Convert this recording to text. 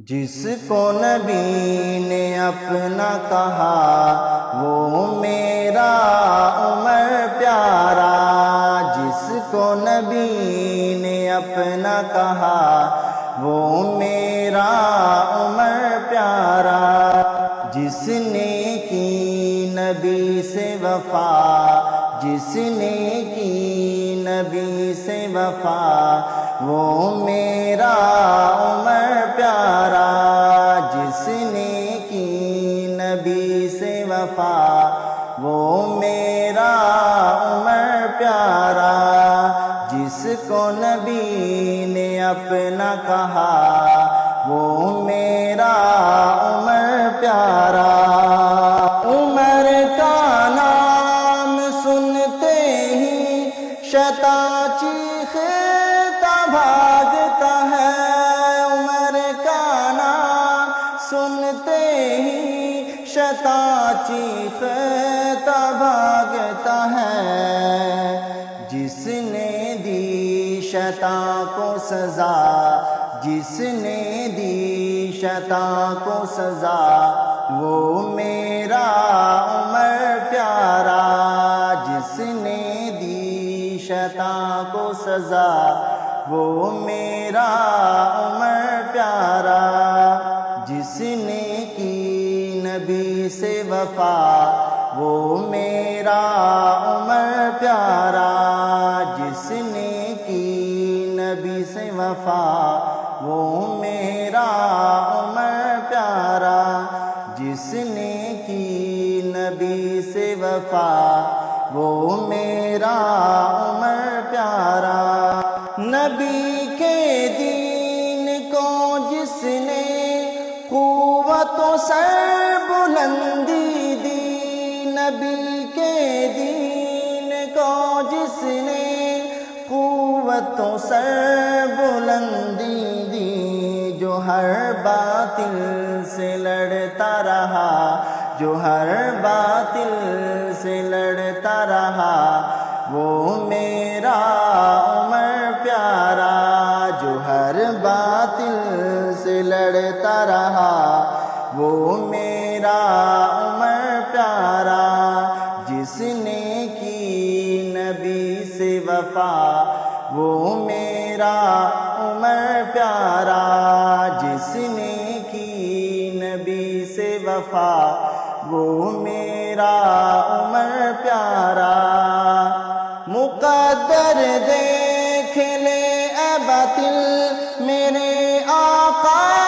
جس کو نبی نے اپنا کہا وہ میرا عمر پیارا، جس کو نبی نے اپنا کہا وہ میرا عمر پیارا، جس نے کی نبی سے وفا، جس نے کی نبی سے وفا وہ میرا عمر پیارا، جس نے کی نبی سے وفا وہ میرا عمر پیارا، جس کو نبی نے اپنا کہا وہ میرا عمر پیارا۔ عمر کا نام سنتے ہی شیطان چیختا بھاگتا ہے، عمر کا نام سنتے ہی شیطان چیختا بھاگتا ہے، جس نے دی شیطان کو سزا، جس نے دی شیطان کو سزا وہ میرا عمر پیارا، جس نے دی شیطان کو سزا وہ میرا عمر پیارا، جس نے کی نبی سے وفا وہ میرا عمر پیارا، جس نے کی نبی سے وفا وہ میرا عمر پیارا، جس نے کی نبی سے وفا وہ میرا عمر پیارا۔ نبی کے دین کو جس نے قوت و سر بلندی دی، نبی کے دین کو جس نے قوت و سر بلندی دی، جو ہر باطل سے لڑتا رہا، جو ہر باطل سے لڑتا رہا وہ میرا عمر پیارا، جو ہر باطل سے لڑتا رہا وہ میرا عمر پیارا، جس نے کی نبی سے وفا وہ میرا عمر پیارا، جس نے کی نبی سے وفا وہ میرا عمر پیارا۔